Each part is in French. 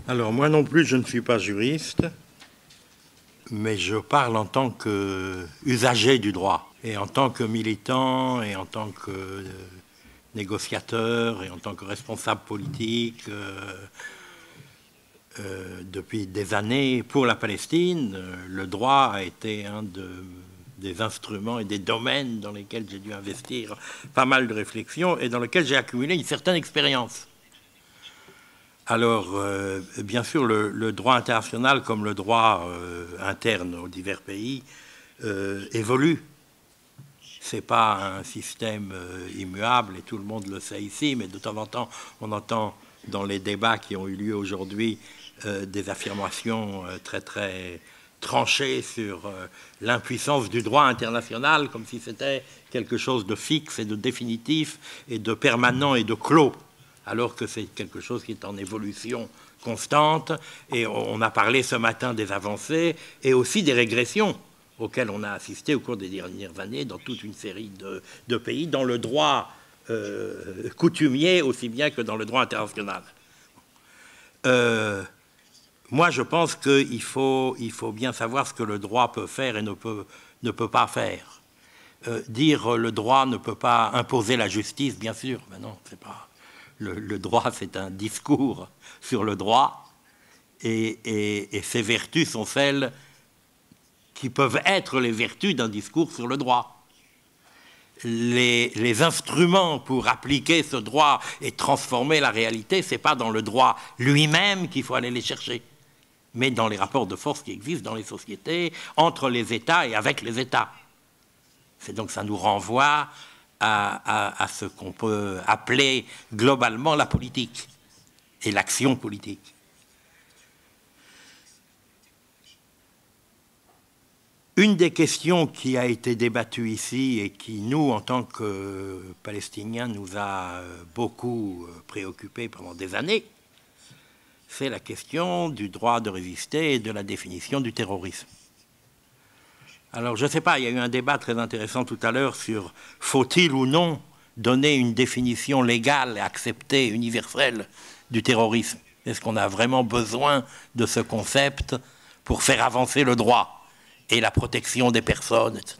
Alors, moi non plus, je ne suis pas juriste, mais je parle en tant qu'usager du droit, et en tant que militant, et en tant que négociateur, et en tant que responsable politique, depuis des années pour la Palestine. Le droit a été un des instruments et des domaines dans lesquels j'ai dû investir pas mal de réflexions et dans lesquels j'ai accumulé une certaine expérience. Alors, bien sûr, le droit international, comme le droit interne aux divers pays, évolue. Ce n'est pas un système immuable, et tout le monde le sait ici, mais de temps en temps, on entend dans les débats qui ont eu lieu aujourd'hui des affirmations très, très tranchées sur l'impuissance du droit international, comme si c'était quelque chose de fixe et de définitif, et de permanent et de clos, alors que c'est quelque chose qui est en évolution constante. Et on a parlé ce matin des avancées et aussi des régressions auxquelles on a assisté au cours des dernières années dans toute une série de pays, dans le droit coutumier aussi bien que dans le droit international. Moi, je pense qu'il faut bien savoir ce que le droit peut faire et ne peut pas faire. Dire le droit ne peut pas imposer la justice, bien sûr, mais non, c'est pas... Le droit, c'est un discours sur le droit, et ses vertus sont celles qui peuvent être les vertus d'un discours sur le droit. Les instruments pour appliquer ce droit et transformer la réalité, ce n'est pas dans le droit lui-même qu'il faut aller les chercher, mais dans les rapports de force qui existent dans les sociétés, entre les États et avec les États. C'est donc ça nous renvoie à ce qu'on peut appeler globalement la politique et l'action politique. Une des questions qui a été débattue ici et qui, nous, en tant que Palestiniens, nous a beaucoup préoccupés pendant des années, c'est la question du droit de résister et de la définition du terrorisme. Alors, je ne sais pas, il y a eu un débat très intéressant tout à l'heure sur faut-il ou non donner une définition légale et acceptée, universelle, du terrorisme. Est-ce qu'on a vraiment besoin de ce concept pour faire avancer le droit et la protection des personnes, etc.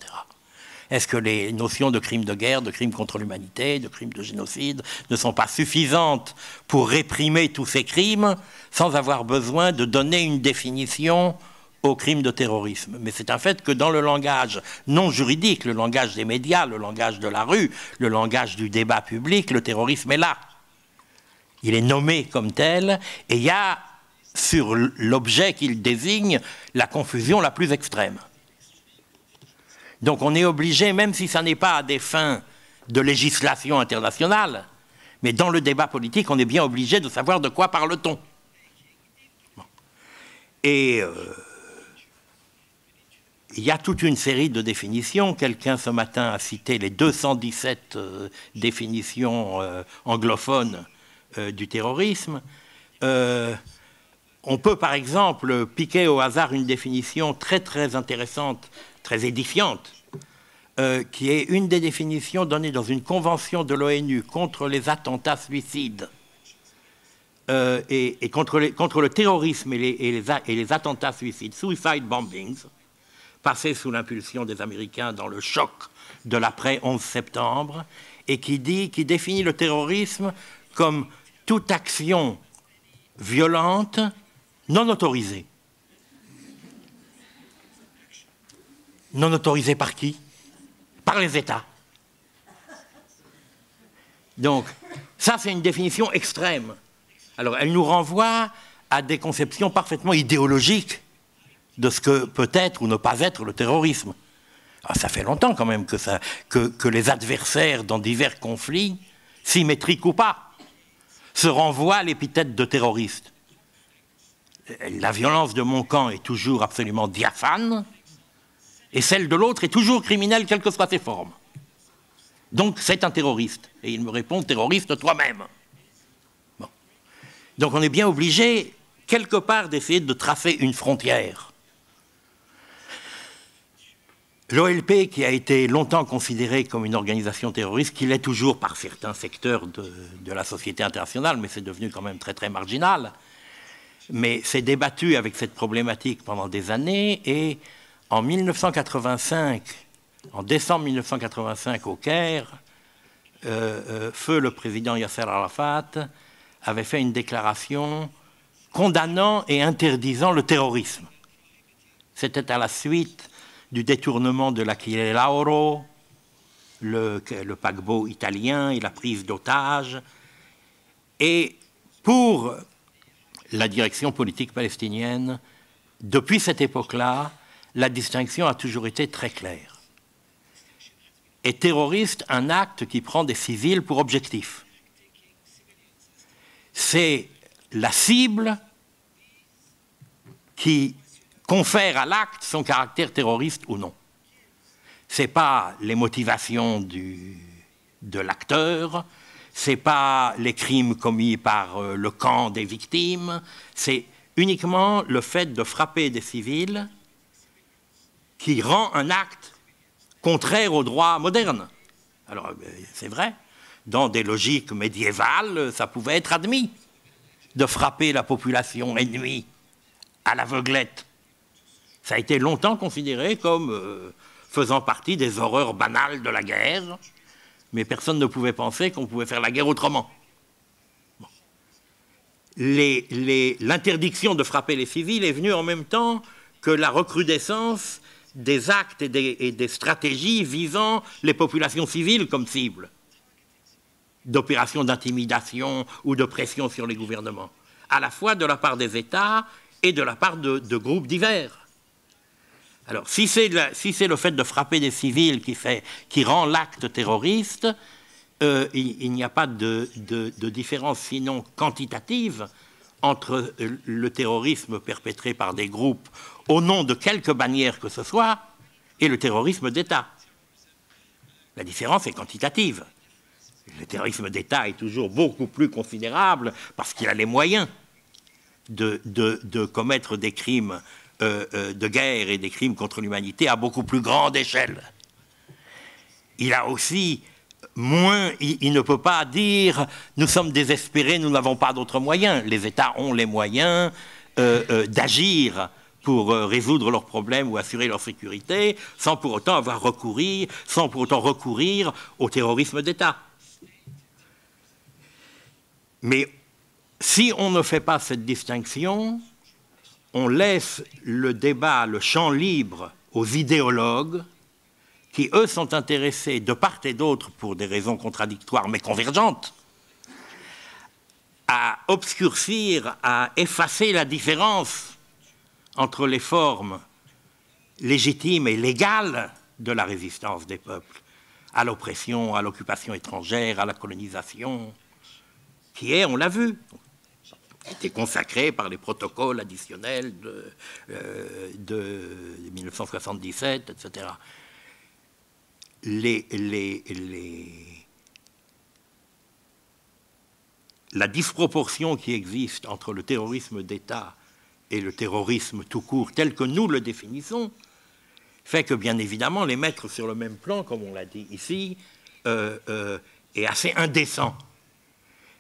Est-ce que les notions de crimes de guerre, de crimes contre l'humanité, de crimes de génocide ne sont pas suffisantes pour réprimer tous ces crimes sans avoir besoin de donner une définition au crime de terrorisme? Mais c'est un fait que dans le langage non juridique, le langage des médias, le langage de la rue, le langage du débat public, le terrorisme est là. Il est nommé comme tel, et il y a sur l'objet qu'il désigne la confusion la plus extrême. Donc on est obligé, même si ça n'est pas à des fins de législation internationale, mais dans le débat politique, on est bien obligé de savoir de quoi parle-t-on. Bon. Et il y a toute une série de définitions. Quelqu'un ce matin a cité les 217 définitions anglophones du terrorisme. On peut par exemple piquer au hasard une définition très très intéressante, très édifiante, qui est une des définitions données dans une convention de l'ONU contre les attentats suicides et contre le terrorisme et les attentats suicides, suicide bombings, passés sous l'impulsion des Américains dans le choc de l'après 11 septembre, et qui définit le terrorisme comme toute action violente non autorisée. Non autorisée par qui? Par les États. Donc, ça, c'est une définition extrême. Alors, elle nous renvoie à des conceptions parfaitement idéologiques de ce que peut être ou ne pas être le terrorisme. Alors, ça fait longtemps quand même que les adversaires dans divers conflits, symétriques ou pas, se renvoient à l'épithète de terroriste. La violence de mon camp est toujours absolument diaphane, et celle de l'autre est toujours criminelle, quelles que soient ses formes. Donc c'est un terroriste. Et il me répond, terroriste toi-même. Bon. Donc on est bien obligé, quelque part, d'essayer de tracer une frontière. L'OLP, qui a été longtemps considérée comme une organisation terroriste, qui l'est toujours par certains secteurs de la société internationale, mais c'est devenu quand même très très marginal, mais s'est débattu avec cette problématique pendant des années, et en 1985, en décembre 1985 au Caire, feu le président Yasser Arafat avait fait une déclaration condamnant et interdisant le terrorisme. C'était à la suite du détournement de l'Achille Lauro, le paquebot italien et la prise d'otages. Et pour la direction politique palestinienne, depuis cette époque-là, la distinction a toujours été très claire. Est terroriste un acte qui prend des civils pour objectif. C'est la cible qui confère à l'acte son caractère terroriste ou non. Ce n'est pas les motivations de l'acteur, ce n'est pas les crimes commis par le camp des victimes, c'est uniquement le fait de frapper des civils qui rend un acte contraire au droit moderne. Alors, c'est vrai, dans des logiques médiévales, ça pouvait être admis de frapper la population ennemie à l'aveuglette. Ça a été longtemps considéré comme faisant partie des horreurs banales de la guerre, mais personne ne pouvait penser qu'on pouvait faire la guerre autrement. Bon. L'interdiction de frapper les civils est venue en même temps que la recrudescence des actes et des stratégies visant les populations civiles comme cible, d'opérations d'intimidation ou de pression sur les gouvernements, à la fois de la part des États et de la part de groupes divers. Alors, si c'est le fait de frapper des civils qui rend l'acte terroriste, il n'y a pas de différence sinon quantitative entre le terrorisme perpétré par des groupes au nom de quelque bannière que ce soit et le terrorisme d'État. La différence est quantitative. Le terrorisme d'État est toujours beaucoup plus considérable parce qu'il a les moyens de commettre des crimes de guerre et des crimes contre l'humanité à beaucoup plus grande échelle. Il a aussi moins, il ne peut pas dire nous sommes désespérés, nous n'avons pas d'autres moyens. Les États ont les moyens d'agir pour résoudre leurs problèmes ou assurer leur sécurité sans pour autant recourir au terrorisme d'État. Mais si on ne fait pas cette distinction, on laisse le débat, le champ libre aux idéologues qui, eux, sont intéressés de part et d'autre, pour des raisons contradictoires mais convergentes, à obscurcir, à effacer la différence entre les formes légitimes et légales de la résistance des peuples à l'oppression, à l'occupation étrangère, à la colonisation, qui est, on l'a vu, était consacré par les protocoles additionnels de 1977, etc. La disproportion qui existe entre le terrorisme d'État et le terrorisme tout court, tel que nous le définissons, fait que, bien évidemment, les mettre sur le même plan, comme on l'a dit ici, est assez indécent.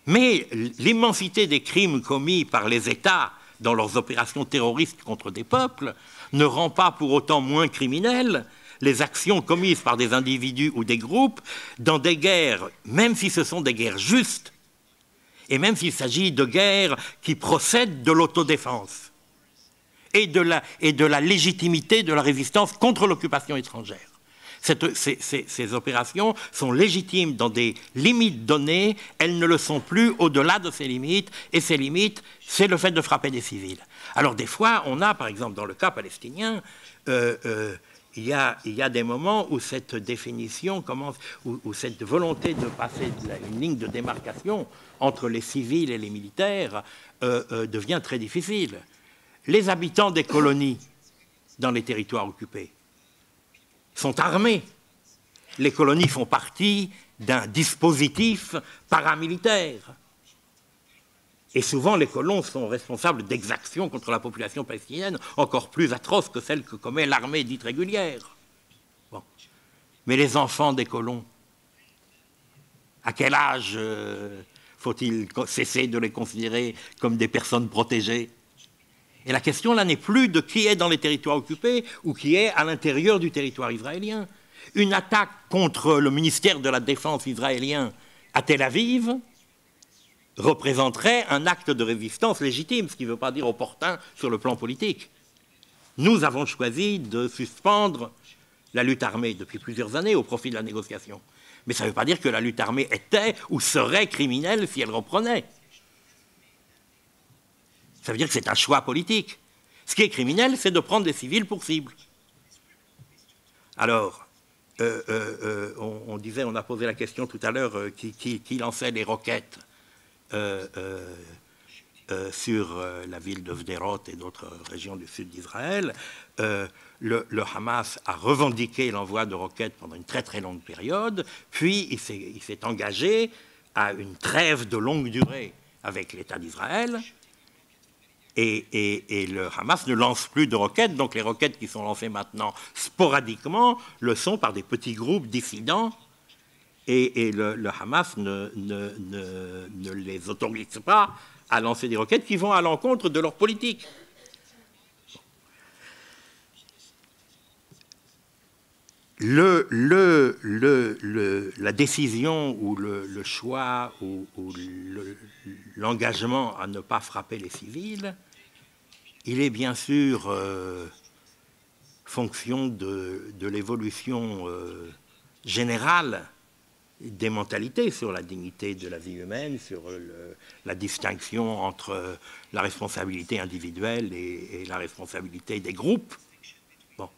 Mais l'immensité des crimes commis par les États dans leurs opérations terroristes contre des peuples ne rend pas pour autant moins criminelles les actions commises par des individus ou des groupes dans des guerres, même si ce sont des guerres justes, et même s'il s'agit de guerres qui procèdent de l'autodéfense et de la légitimité de la résistance contre l'occupation étrangère. Ces opérations sont légitimes dans des limites données, elles ne le sont plus au-delà de ces limites, et ces limites, c'est le fait de frapper des civils. Alors des fois, on a, par exemple, dans le cas palestinien, il y a des moments où cette définition commence, où cette volonté de passer une ligne de démarcation entre les civils et les militaires devient très difficile. Les habitants des colonies dans les territoires occupés sont armés. Les colonies font partie d'un dispositif paramilitaire. Et souvent, les colons sont responsables d'exactions contre la population palestinienne encore plus atroces que celles que commet l'armée dite régulière. Bon. Mais les enfants des colons, à quel âge faut-il cesser de les considérer comme des personnes protégées? Et la question là n'est plus de qui est dans les territoires occupés ou qui est à l'intérieur du territoire israélien. Une attaque contre le ministère de la Défense israélien à Tel Aviv représenterait un acte de résistance légitime, ce qui ne veut pas dire opportun sur le plan politique. Nous avons choisi de suspendre la lutte armée depuis plusieurs années au profit de la négociation. Mais ça ne veut pas dire que la lutte armée était ou serait criminelle si elle reprenait. Ça veut dire que c'est un choix politique. Ce qui est criminel, c'est de prendre des civils pour cible. Alors, on disait, on a posé la question tout à l'heure, qui lançait les roquettes sur la ville de Sderot et d'autres régions du sud d'Israël. Le Hamas a revendiqué l'envoi de roquettes pendant une très très longue période, puis il s'est engagé à une trêve de longue durée avec l'État d'Israël, et le Hamas ne lance plus de roquettes, donc les roquettes qui sont lancées maintenant sporadiquement le sont par des petits groupes dissidents, et le Hamas ne les autorise pas à lancer des roquettes qui vont à l'encontre de leur politique. La décision ou le choix ou l'engagement à ne pas frapper les civils, il est bien sûr fonction de l'évolution générale des mentalités sur la dignité de la vie humaine, sur la distinction entre la responsabilité individuelle et la responsabilité des groupes. Bon.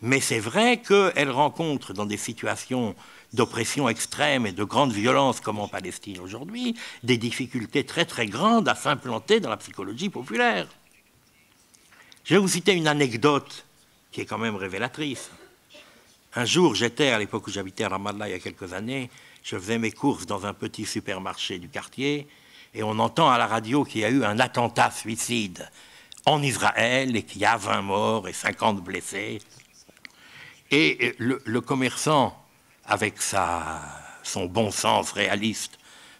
Mais c'est vrai qu'elle rencontre dans des situations d'oppression extrême et de grande violence comme en Palestine aujourd'hui, des difficultés très très grandes à s'implanter dans la psychologie populaire. Je vais vous citer une anecdote qui est quand même révélatrice. Un jour, j'étais, à l'époque où j'habitais à Ramallah il y a quelques années, je faisais mes courses dans un petit supermarché du quartier et on entend à la radio qu'il y a eu un attentat suicide en Israël et qu'il y a 20 morts et 50 blessés. Et le commerçant, avec son bon sens réaliste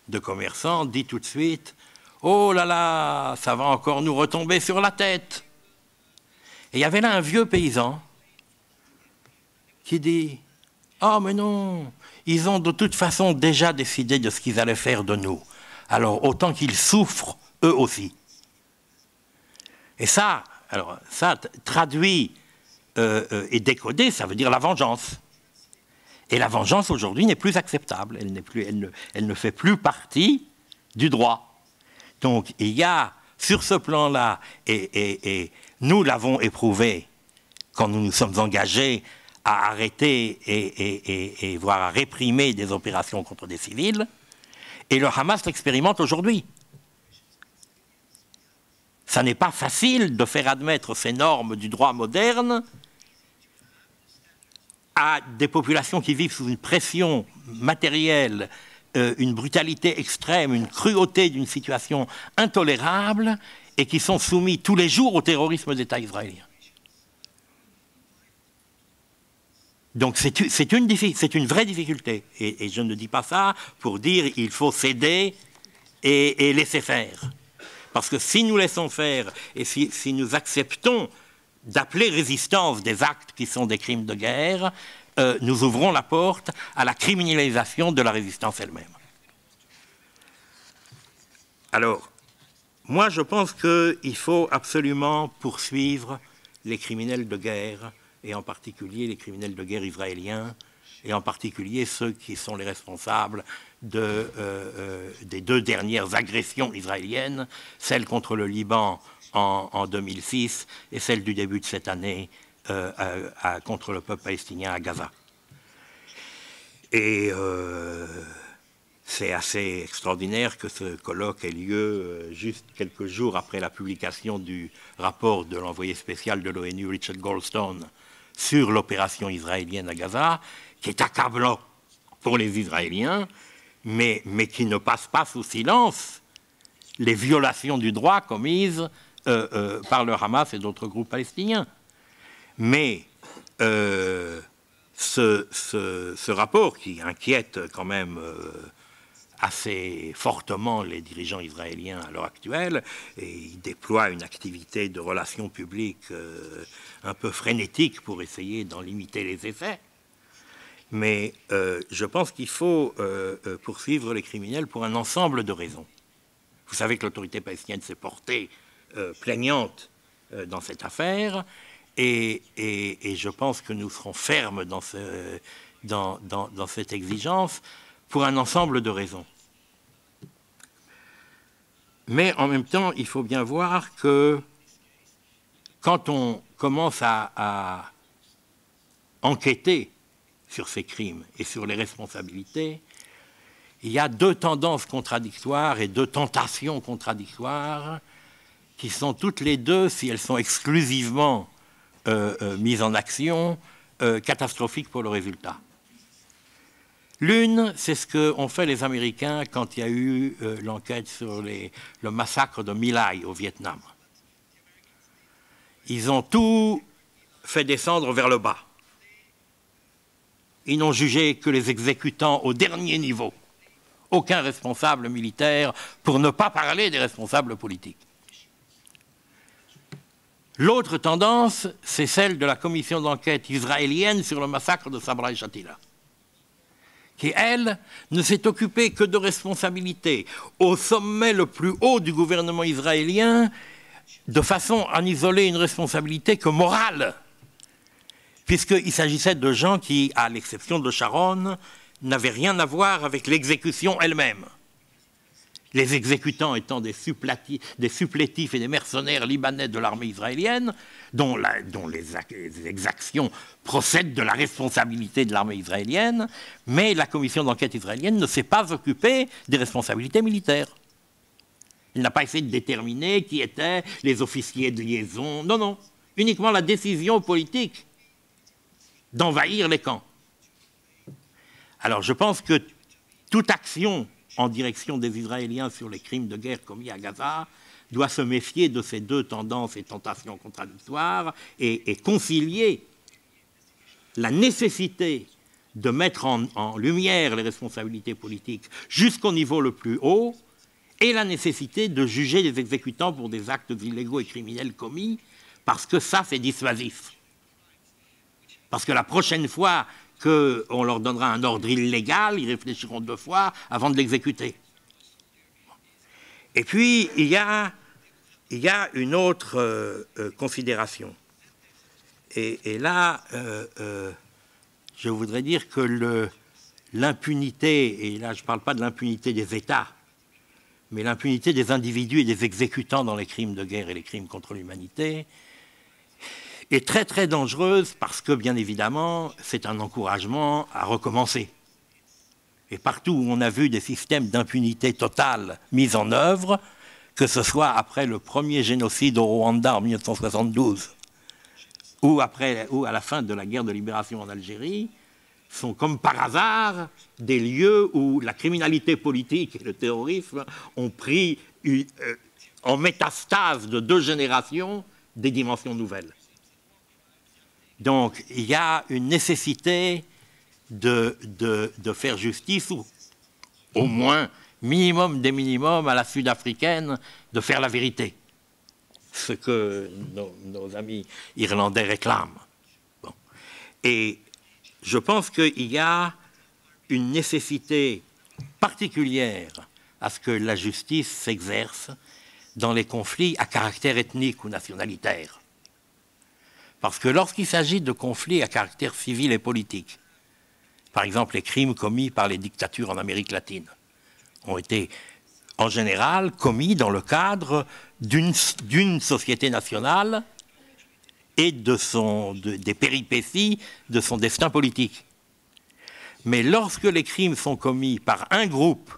de commerçant, dit tout de suite « Oh là là, ça va encore nous retomber sur la tête !» Et il y avait là un vieux paysan qui dit « Ah, mais non, ils ont de toute façon déjà décidé de ce qu'ils allaient faire de nous. Alors, autant qu'ils souffrent, eux aussi. » Et ça, alors, ça traduit et décodé, ça veut dire la vengeance. Et la vengeance, aujourd'hui, n'est plus acceptable. Elle ne fait plus partie du droit. Donc, il y a, sur ce plan-là, et nous l'avons éprouvé quand nous nous sommes engagés à arrêter et voire à réprimer des opérations contre des civils, et le Hamas l'expérimente aujourd'hui. Ça n'est pas facile de faire admettre ces normes du droit moderne à des populations qui vivent sous une pression matérielle, une brutalité extrême, une cruauté d'une situation intolérable, et qui sont soumis tous les jours au terrorisme d'État israélien. Donc c'est une vraie difficulté. Et je ne dis pas ça pour dire qu'il faut céder et laisser faire. Parce que si nous laissons faire et si nous acceptons d'appeler résistance des actes qui sont des crimes de guerre, nous ouvrons la porte à la criminalisation de la résistance elle-même. Alors, moi je pense qu'il faut absolument poursuivre les criminels de guerre, et en particulier les criminels de guerre israéliens, et en particulier ceux qui sont les responsables des 2 dernières agressions israéliennes, celle contre le Liban en 2006 et celle du début de cette année contre le peuple palestinien à Gaza. Et c'est assez extraordinaire que ce colloque ait lieu juste quelques jours après la publication du rapport de l'envoyé spécial de l'ONU, Richard Goldstone, sur l'opération israélienne à Gaza, qui est accablant pour les Israéliens, mais qui ne passe pas sous silence les violations du droit commises par le Hamas et d'autres groupes palestiniens. Mais ce rapport, qui inquiète quand même assez fortement les dirigeants israéliens à l'heure actuelle, et ils déploient une activité de relations publiques un peu frénétique pour essayer d'en limiter les effets. Mais je pense qu'il faut poursuivre les criminels pour un ensemble de raisons. Vous savez que l'autorité palestinienne s'est portée plaignante dans cette affaire, et je pense que nous serons fermes dans cette exigence pour un ensemble de raisons. Mais en même temps, il faut bien voir que quand on commence à enquêter sur ces crimes et sur les responsabilités, il y a deux tendances contradictoires et deux tentations contradictoires qui sont toutes les deux, si elles sont exclusivement mises en action, catastrophiques pour le résultat. L'une, c'est ce qu'ont fait les Américains quand il y a eu l'enquête sur le massacre de My Lai au Vietnam. Ils ont tout fait descendre vers le bas. Ils n'ont jugé que les exécutants au dernier niveau. Aucun responsable militaire, pour ne pas parler des responsables politiques. L'autre tendance, c'est celle de la commission d'enquête israélienne sur le massacre de Sabra et Shatila, qui, elle, ne s'est occupée que de responsabilités au sommet le plus haut du gouvernement israélien, de façon à n'isoler une responsabilité que morale, puisqu'il s'agissait de gens qui, à l'exception de Sharon, n'avaient rien à voir avec l'exécution elle-même. Les exécutants étant des supplétifs et des mercenaires libanais de l'armée israélienne, dont les exactions procèdent de la responsabilité de l'armée israélienne, mais la commission d'enquête israélienne ne s'est pas occupée des responsabilités militaires. Elle n'a pas essayé de déterminer qui étaient les officiers de liaison, non, non, uniquement la décision politique d'envahir les camps. Alors je pense que toute action en direction des Israéliens sur les crimes de guerre commis à Gaza doit se méfier de ces deux tendances et tentations contradictoires et concilier la nécessité de mettre en lumière les responsabilités politiques jusqu'au niveau le plus haut et la nécessité de juger les exécutants pour des actes illégaux et criminels commis, parce que ça, c'est dissuasif. Parce que la prochaine fois qu'on leur donnera un ordre illégal, ils réfléchiront deux fois avant de l'exécuter. Et puis, il y a une autre considération. Et là, je voudrais dire que l'impunité, et là je ne parle pas de l'impunité des États, mais l'impunité des individus et des exécutants dans les crimes de guerre et les crimes contre l'humanité, est très très dangereuse parce que, bien évidemment, c'est un encouragement à recommencer. Et partout où on a vu des systèmes d'impunité totale mis en œuvre, que ce soit après le premier génocide au Rwanda en 1972, ou à la fin de la guerre de libération en Algérie, sont comme par hasard des lieux où la criminalité politique et le terrorisme ont pris en métastase de 2 générations des dimensions nouvelles. Donc, il y a une nécessité de faire justice, ou au moins, minimum des minimums, à la sud-africaine, de faire la vérité. Ce que nos amis irlandais réclament. Bon. Et je pense qu'il y a une nécessité particulière à ce que la justice s'exerce dans les conflits à caractère ethnique ou nationalitaire. Parce que lorsqu'il s'agit de conflits à caractère civil et politique, par exemple les crimes commis par les dictatures en Amérique latine, ont été en général commis dans le cadre d'une société nationale et des péripéties de son destin politique. Mais lorsque les crimes sont commis par un groupe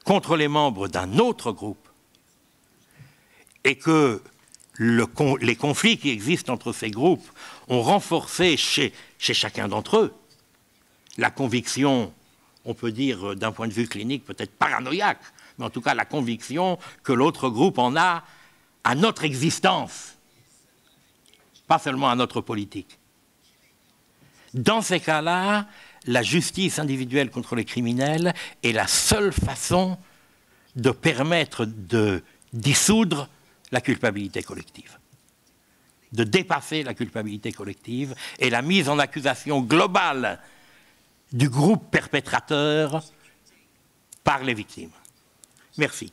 contre les membres d'un autre groupe, et que les conflits qui existent entre ces groupes ont renforcé chez chacun d'entre eux la conviction, on peut dire d'un point de vue clinique peut-être paranoïaque, mais en tout cas la conviction que l'autre groupe en a à notre existence, pas seulement à notre politique. Dans ces cas-là, la justice individuelle contre les criminels est la seule façon de permettre de dissoudre la culpabilité collective, de dépasser la culpabilité collective et la mise en accusation globale du groupe perpétrateur par les victimes. Merci.